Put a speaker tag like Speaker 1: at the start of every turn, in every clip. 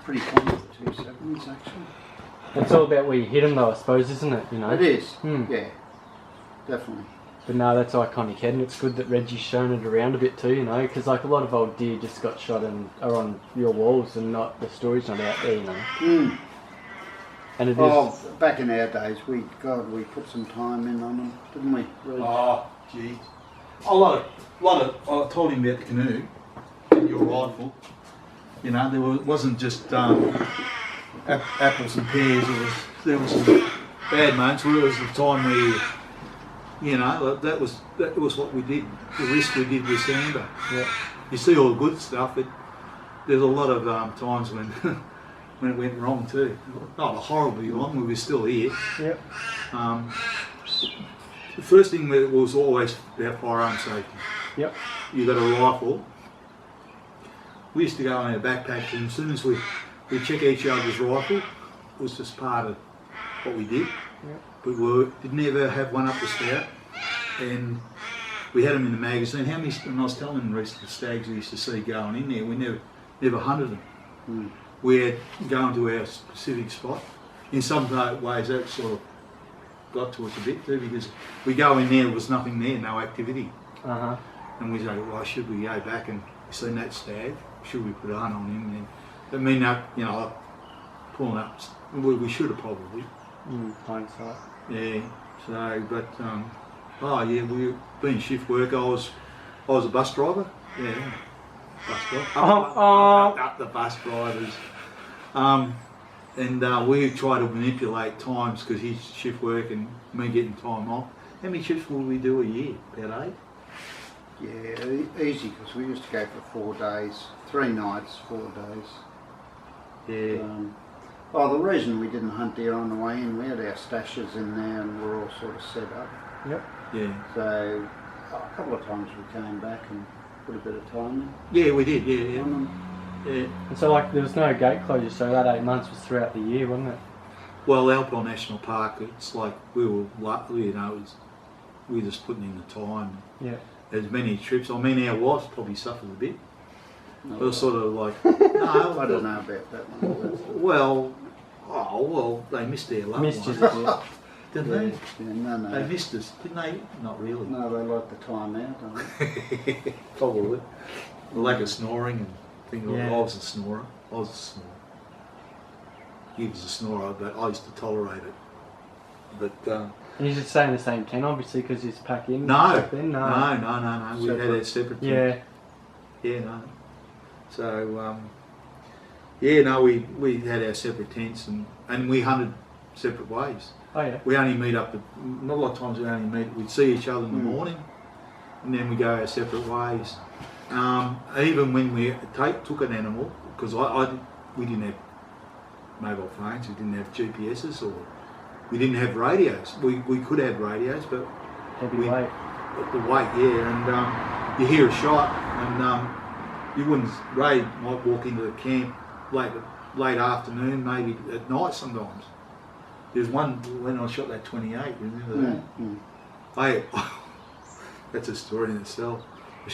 Speaker 1: pretty fond of the 270s actually.
Speaker 2: It's all about where you hit them though, I suppose, isn't it? You know.
Speaker 1: It is. Yeah, definitely.
Speaker 2: But no, that's iconic head, and it's good that Reggie's shown it around a bit too, you know, because like a lot of old deer just got shot and are on your walls and not the story's not out there, you know. And it is.
Speaker 1: Back in our days, we put some time in on them, didn't we? Really?
Speaker 3: Oh, gee. A lot of. I told him about the canoe and your rifle. You know, there wasn't just apples and pears. There was some bad moments. There was the time where, you know, that was what we did. The risk we did with Samba.
Speaker 2: Yeah.
Speaker 3: You see all the good stuff. There's a lot of times when when it went wrong too. Not horribly wrong. We were still here.
Speaker 2: Yep.
Speaker 3: The first thing was always about firearm safety.
Speaker 2: Yep.
Speaker 3: You got a rifle. We used to go in our backpacks, and as soon as we check each other's rifle, it was just part of what we did.
Speaker 2: Yep.
Speaker 3: We didn't ever have one up the spout, and we had them in the magazine. How many? And I was telling the rest of the stags we used to see going in there. We never hunted them. We're going to our specific spot. In some ways, that sort of got to us a bit too, because we go in there was nothing there, no activity, and we say, well, should we go back and seen that stag? Should we put a hunt on him? And I mean, you know, pulling up, we should have probably.
Speaker 2: Hindsight.
Speaker 3: Yeah. So, but oh yeah, we being shift work. I was a bus driver. Yeah. Bus driver. Up the bus drivers. And we try to manipulate times because he's shift work and me getting time off. How many shifts will we do a year? About 8?
Speaker 1: Yeah, easy, because we used to go for 4 days, 3 nights, 4 days.
Speaker 3: Yeah.
Speaker 1: The reason we didn't hunt deer on the way in, we had our stashes in there and we're all sort of set up.
Speaker 2: Yep.
Speaker 3: Yeah.
Speaker 1: So a couple of times we came back and put a bit of time in.
Speaker 3: Yeah, we did. Yeah. Yeah.
Speaker 2: And so like there was no gate closure, so that 8 months was throughout the year, wasn't it?
Speaker 3: Well, Alpine National Park, it's like we were, you know, we were just putting in the time.
Speaker 2: Yeah.
Speaker 3: As many trips. I mean, our wives probably suffered a bit.
Speaker 1: No,
Speaker 3: It was sort of like, no,
Speaker 1: I don't know about that one.
Speaker 3: well, they missed their loved
Speaker 2: Missed
Speaker 3: ones,
Speaker 2: you.
Speaker 3: didn't they?
Speaker 1: Yeah, no.
Speaker 3: They missed us, didn't they? Not really.
Speaker 1: No, they like the time out, don't they?
Speaker 3: Probably. The lack of snoring and things like that.
Speaker 2: Yeah.
Speaker 3: I was a snorer. He was a snorer, but I used to tolerate it. But
Speaker 2: And you just stay in the same tent, obviously, because you pack in.
Speaker 3: no.
Speaker 2: Back then? No.
Speaker 3: We had our separate tent.
Speaker 2: Yeah.
Speaker 3: Yeah, no. So, yeah, no, we had our separate tents and we hunted separate ways.
Speaker 2: Oh yeah.
Speaker 3: We only meet up, not a lot of times we'd see each other in the morning and then we go our separate ways. Even when we took an animal, because we didn't have mobile phones, we didn't have GPSs or we didn't have radios. We could have radios, but
Speaker 2: Heavy weight.
Speaker 3: the weight, yeah, and you hear a shot and you wouldn't, Ray might walk into the camp late afternoon, maybe at night sometimes. There's one when I shot that 28, remember that? That's a story in itself.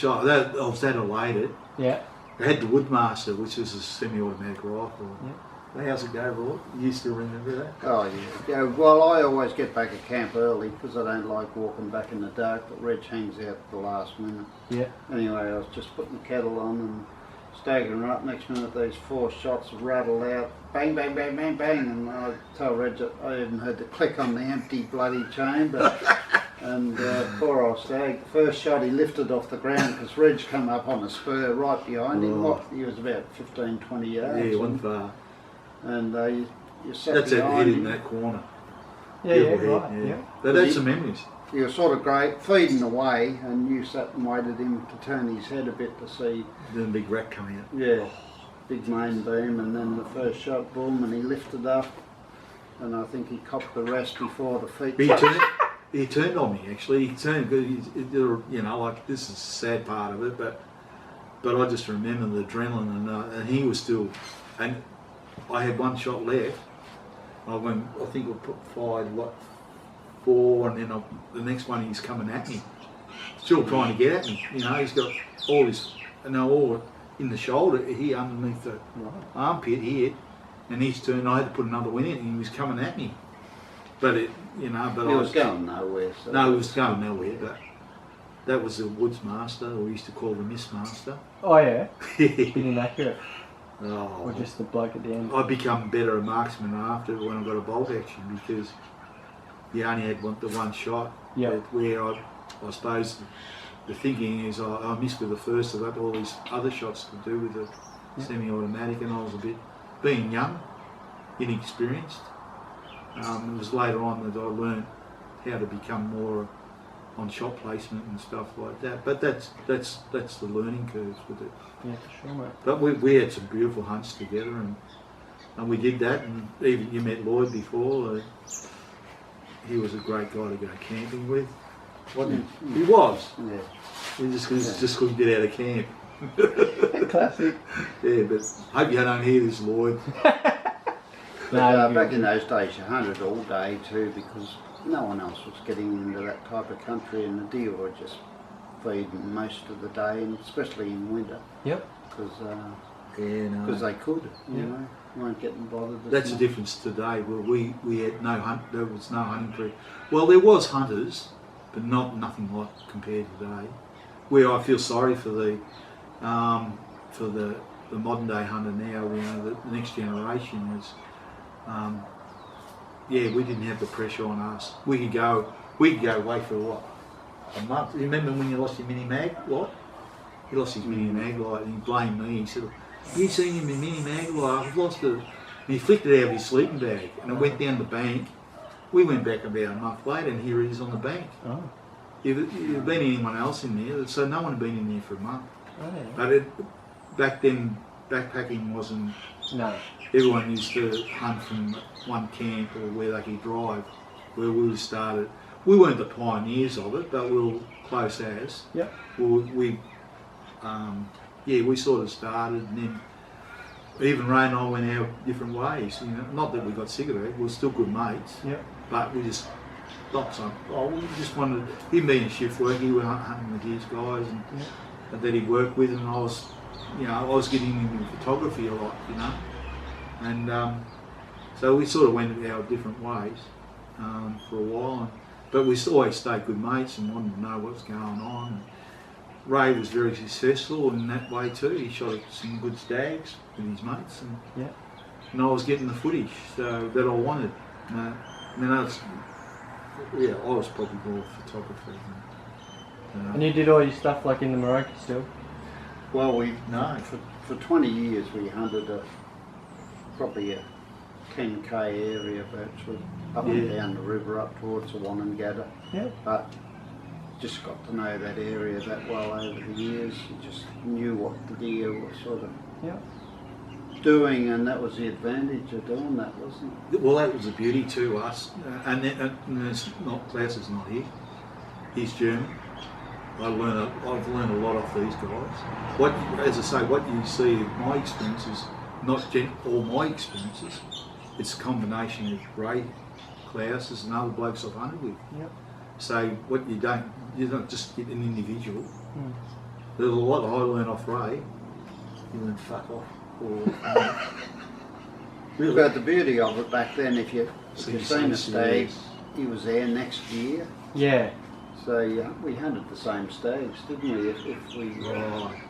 Speaker 3: I was that elated.
Speaker 2: Yeah.
Speaker 3: I had the Woodmaster, which was a semi-automatic rifle.
Speaker 2: Yeah.
Speaker 3: How's it go, Roy? You still remember that?
Speaker 1: Oh yeah. Well, I always get back at camp early because I don't like walking back in the dark, but Reg hangs out at the last minute.
Speaker 2: Yeah.
Speaker 1: Anyway, I was just putting the kettle on and staggering up. Next minute, these 4 shots rattled out, bang, bang, bang, bang, bang, and I tell Reg that I even heard the click on the empty bloody chamber. And poor old stag, the first shot he lifted off the ground because Reg come up on a spur right behind him. He was about 15, 20 yards.
Speaker 3: Yeah, one far.
Speaker 1: And you sat
Speaker 3: That's it,
Speaker 1: behind
Speaker 3: hit in
Speaker 1: him.
Speaker 3: that corner.
Speaker 2: Yeah, right. Yeah.
Speaker 3: That's some memories.
Speaker 1: You were sort of great, feeding away, and you sat and waited him to turn his head a bit to see.
Speaker 3: Then a big rat coming out.
Speaker 1: Yeah, big main beam, and then the first shot, boom, and he lifted up, and I think he copped the rest before the feet.
Speaker 3: He turned on me actually. He turned because you know, like this is the sad part of it, but I just remember the adrenaline, and he was still, and I had 1 shot left. I think I fired 4, and then the next one he's coming at me, still trying to get at me. You know, he's got all this, and they're all in the shoulder here underneath the
Speaker 2: Right.
Speaker 3: armpit here, and his turn. I had to put another win in, and he was coming at me. But it, you know, but
Speaker 1: He
Speaker 3: I
Speaker 1: was going nowhere. So
Speaker 3: No, he was going nowhere. But that was the Woods Master, or we used to call the Miss Master.
Speaker 2: Oh yeah, bit inaccurate.
Speaker 3: Oh,
Speaker 2: Or just the bloke at the end.
Speaker 3: I become better a marksman after when I got a bolt action because you only had the one shot.
Speaker 2: Yeah.
Speaker 3: But where I suppose the thinking is I missed with the first. I got all these other shots to do with the semi-automatic, and I was a bit, being young, inexperienced. It was later on that I learned how to become more on shot placement and stuff like that. But that's the learning curves with it.
Speaker 2: Yeah, for sure, mate.
Speaker 3: But we had some beautiful hunts together, and we did that. And even you met Lloyd before. He was a great guy to go camping with. Wasn't he? He was.
Speaker 1: yeah.
Speaker 3: We just couldn't get out of camp.
Speaker 2: Classic.
Speaker 3: Yeah, but hope you don't hear this, Lloyd.
Speaker 1: But,
Speaker 2: No,
Speaker 1: back in those days, you hunted all day too because no one else was getting into that type of country, and the deer were just feeding most of the day, and especially in winter
Speaker 2: Yep.
Speaker 1: because
Speaker 3: Yeah, no.
Speaker 1: they could, you
Speaker 2: Yeah.
Speaker 1: know, weren't getting bothered. as
Speaker 3: That's the
Speaker 1: much.
Speaker 3: difference today. Well, we had no hunt. There was no hunting period. Well, there was hunters, but nothing like compared to today. Where I feel sorry for the modern day hunter now. You know, the next generation is. Yeah, we didn't have the pressure on us. We could go away for what? A month. You remember when you lost your mini mag light? He lost his mini mag light and he blamed me. He said, "You seen him in mini mag light? I've lost it." And he flicked it out of his sleeping bag and it went down the bank. We went back about a month later and here it is on the bank.
Speaker 2: Oh.
Speaker 3: You've been anyone else in there, so no one had been in there for a month.
Speaker 2: Oh yeah.
Speaker 3: But back then, backpacking wasn't.
Speaker 2: No.
Speaker 3: Everyone used to hunt from one camp or where they could drive, where we started. We weren't the pioneers of it, but we were close as.
Speaker 2: Yep.
Speaker 3: We sort of started, and then even Ray and I went our different ways. You know, not that we got sick of it, we were still good mates,
Speaker 2: Yep.
Speaker 3: but we just stopped some. We just wanted, him being a shift worker, he was hunting with his guys and that he worked with, and I was getting into photography a lot, you know. And so we sort of went our different ways for a while, but we always stayed good mates and wanted to know what's going on. Ray was very successful in that way too. He shot at some good stags with his mates, and I was getting the footage so that I wanted. I was probably more photographer.
Speaker 2: And you did all your stuff like in the Morocco still?
Speaker 1: Well,
Speaker 3: No.
Speaker 1: for 20 years we hunted probably a 10k area virtually, up and down the river up towards the Wonangada.
Speaker 2: Yeah.
Speaker 1: But just got to know that area that well over the years. You just knew what the deer were sort of doing, and that was the advantage of doing that, wasn't it?
Speaker 3: Well, that was the beauty to us, and it's not Klaus is not here. He's German. I've learned a lot off these guys. As I say, what you see in my experience is not all my experiences. It's a combination of Ray, Klaus, and other blokes I've hunted with.
Speaker 2: Yep.
Speaker 3: So what you don't just get an individual. There's a lot I learn off Ray. You learn fuck off. Really.
Speaker 1: But the beauty of it back then, if you've seen a stag,
Speaker 3: Yes.
Speaker 1: he was there next year.
Speaker 2: Yeah.
Speaker 1: So we hunted the same stags, didn't we? If we
Speaker 3: Right.